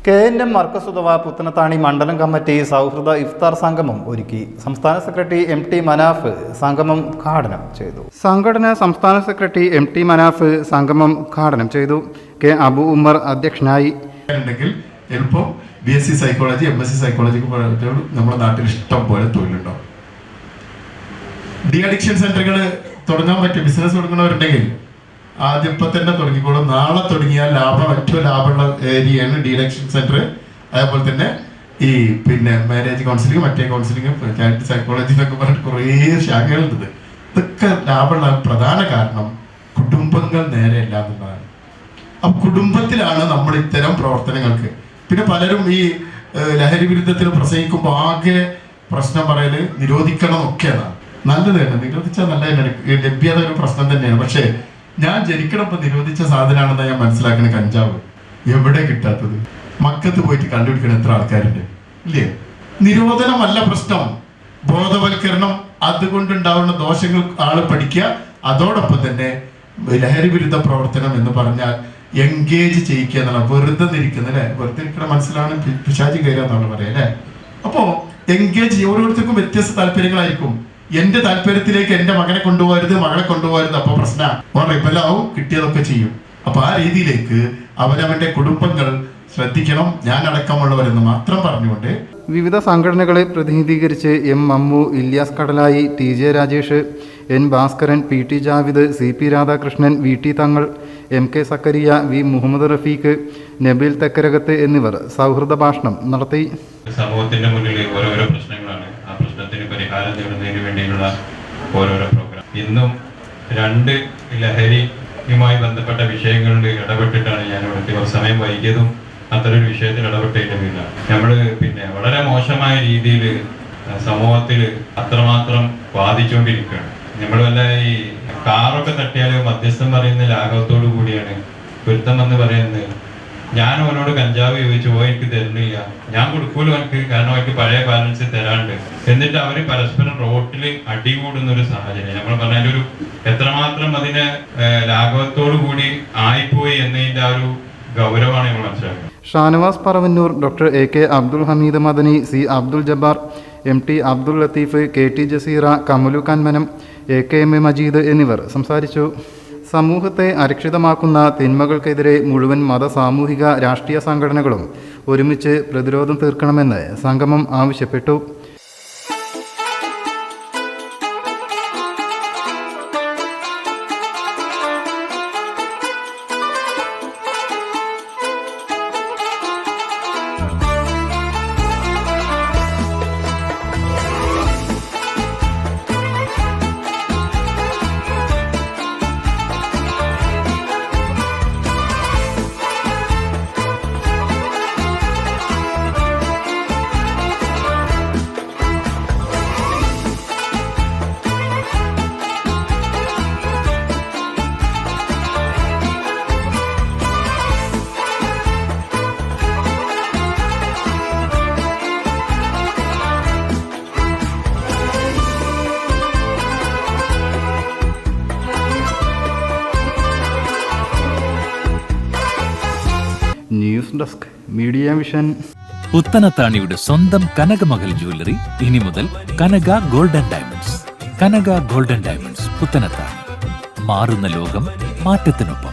KNM Markaz ഉദവ Puthanathani മണ്ഡലം committee സൗഹൃദ ഇഫ്താർ സംഗമം ഒരുക്കി. സംസ്ഥാന സെക്രട്ടറി MT മനാഫ് സംഗമം ഉദ്ഘാടനം ചെയ്തു. സംഘടന സംസ്ഥാന സെക്രട്ടറി MT മനാഫ് സംഗമം ഉദ്ഘാടനം ചെയ്തു. K അബു ഉമർ അധ്യക്ഷനായി. BSc സൈക്കോളജി MSc സൈക്കോളജിക്ക് നമ്മുടെ നാട്ടിൽ ഇഷ്ടം പോലെ തൊഴിലുണ്ടാവും. ഡി അഡിക്ഷൻ സെന്ററുകൾ തുടങ്ങാൻ പറ്റും. ബിസിനസ് തുടങ്ങുന്നവരുണ്ടെങ്കിൽ ആദ്യം ഇപ്പം തന്നെ തുടങ്ങിക്കോളും. നാളെ തുടങ്ങിയാൽ ഏറ്റവും ലാഭമുള്ള ഏരിയയാണ് ഡി അഡിക്ഷൻ സെന്റർ. അതേപോലെ തന്നെ ഈ മാരേജ് കൗൺസിലിംഗ്, മറ്റേ കൗൺസിലിംഗ്, ചൈൽഡ് സൈക്കോളജി എന്നൊക്കെ പറഞ്ഞിട്ട് കുറേ ശാഖകളുണ്ട്. ഇതൊക്കെ ലാഭമുള്ള പ്രധാന കാരണം കുടുംബങ്ങൾ നേരെ ഇല്ല എന്നുള്ളതാണ്. അപ്പം കുടുംബത്തിലാണ് നമ്മൾ ഇത്തരം പ്രവർത്തനങ്ങൾക്ക്. പിന്നെ പലരും ഈ ലഹരി വിരുദ്ധത്തിന് പ്രസംഗിക്കുമ്പോൾ ആകെ പ്രശ്നം പറയല് നിരോധിക്കണം ഒക്കെയാണ്. നല്ലത് തന്നെ, നിരോധിച്ചാൽ നല്ല ലഭ്യത ഒരു പ്രശ്നം തന്നെയാണ്. പക്ഷേ ഞാൻ ജനിക്കണപ്പോൾ നിരോധിച്ച സാധനമാണെന്ന് ഞാൻ മനസ്സിലാക്കുന്ന കഞ്ചാവ് എവിടെ കിട്ടാത്തത്? മക്കത്ത് പോയിട്ട് കണ്ടുപിടിക്കണം എത്ര ആൾക്കാരുണ്ട് ഇല്ലേ? നിരോധനമല്ല പ്രശ്നം, ബോധവൽക്കരണം. അതുകൊണ്ടുണ്ടാവുന്ന ദോഷങ്ങൾ ആള് പഠിക്കുക. അതോടൊപ്പം തന്നെ ലഹരി വിരുദ്ധ പ്രവർത്തനം എന്ന് പറഞ്ഞാൽ എൻഗേജ് ചെയ്യിക്കുക എന്നുള്ള, വെറുതെ നിൽക്കുന്ന അല്ലെ, വെറുതെ ഇരിക്കണ മനസ്സിലാണ് പിശാചി കയറുക എന്നാണ് പറയാം അല്ലെ. അപ്പോ എൻഗേജ്, ഓരോരുത്തർക്കും വ്യത്യസ്ത താല്പര്യങ്ങളായിരിക്കും. എന്റെ താല്പര്യത്തിലേക്ക് എന്റെ മകനെ കൊണ്ടുപോകരുത്, മകളെ കൊണ്ടുപോകരുത്, അപ്പൊ പ്രശ്നമാണ്, റിബലാവും, കിട്ടിയതൊക്കെ ചെയ്യും. അപ്പൊ ആ രീതിയിലേക്ക് അവനവന്റെ കുടുംബങ്ങൾ ശ്രദ്ധിക്കണം, ഞാൻ അടക്കമുള്ളവരെന്ന് മാത്രം പറഞ്ഞുകൊണ്ട് വിവിധ സംഘടനകളെ പ്രതിനിധീകരിച്ച് M മമ്മു, ഇല്യാസ് കടലായി, TJ Rajesh, N Bhaskaran, PT Javid, CP Radhakrishnan, VT തങ്ങൾ, MK സക്കരിയ, V മുഹമ്മദ് റഫീഖ്, നബീൽ തെക്കരകത്ത് എന്നിവർ സൗഹൃദ ഭാഷണം നടത്തി. സമൂഹത്തിന്റെ മുന്നിൽ ഓരോരോ പ്രശ്നങ്ങളാണ്. ആ പ്രശ്നത്തിന് പരിഹാരം നേടുന്നതിന് വേണ്ടിയുള്ള ഓരോരോ പ്രോഗ്രാം. ഇന്നും 2 ലഹരിയുമായി ബന്ധപ്പെട്ട വിഷയങ്ങളിൽ ഇടപെട്ടിട്ടാണ് ഞാൻ ഇവിടെ സമയം വൈകിയതും അത്തരൊരു വിഷയത്തിൽ ഇടപെട്ടിട്ടില്ല. നമ്മള് വളരെ മോശമായ രീതിയിൽ സമൂഹത്തിൽ അത്രമാത്രം ബാധിച്ചുകൊണ്ടിരിക്കുകയാണ്. നമ്മൾ വല്ല ഈ കാറൊക്കെ തട്ടിയാൽ മധ്യസ്ഥം പറയുന്ന ലാഘവത്തോടു കൂടിയാണ് പൊരുത്തം എന്ന് പറയുന്നത്. ഞാൻ അവനോട് കഞ്ചാവ് ചോദിച്ചു, എനിക്ക് തരുന്നില്ല, ഞാൻ കൊടുക്കൂല എനിക്ക്, കാരണം എനിക്ക് പഴയ ബാലൻസ് തരാണ്ട്. എന്നിട്ട് അവര് പരസ്പരം റോട്ടിൽ അടികൂടുന്ന ഒരു സാഹചര്യം. നമ്മൾ പറഞ്ഞാൽ ഒരു എത്രമാത്രം അതിനെ ലാഘവത്തോടു കൂടി ആയിപ്പോയി എന്നതിന്റെ ആ ഒരു ഗൗരവമാണ് നമ്മൾ മനസ്സിലാക്കുന്നത്. Shanavas Paravannur, doctor AK Abdul Hameed Madani, C Abdul Jabbar, MT Abdul Latheef, KT Jaseera, Kamalu Kanmanam, AKM Majeed എന്നിവർ സംസാരിച്ചു. സമൂഹത്തെ അരക്ഷിതമാക്കുന്ന തിന്മകൾക്കെതിരെ മുഴുവൻ മത, സാമൂഹിക, രാഷ്ട്രീയ സംഘടനകളും ഒരുമിച്ച് പ്രതിരോധം തീർക്കണമെന്ന് സംഗമം ആവശ്യപ്പെട്ടു. News desk media vision. പുത്തനത്താണിയുടെ സ്വന്തം കനകമകൽ ജ്വല്ലറി ഇനി മുതൽ Kanaka golden diamonds. Kanaka golden diamonds, Puthanathani. മാറുന്ന ലോകം, മാറ്റത്തിനൊപ്പം.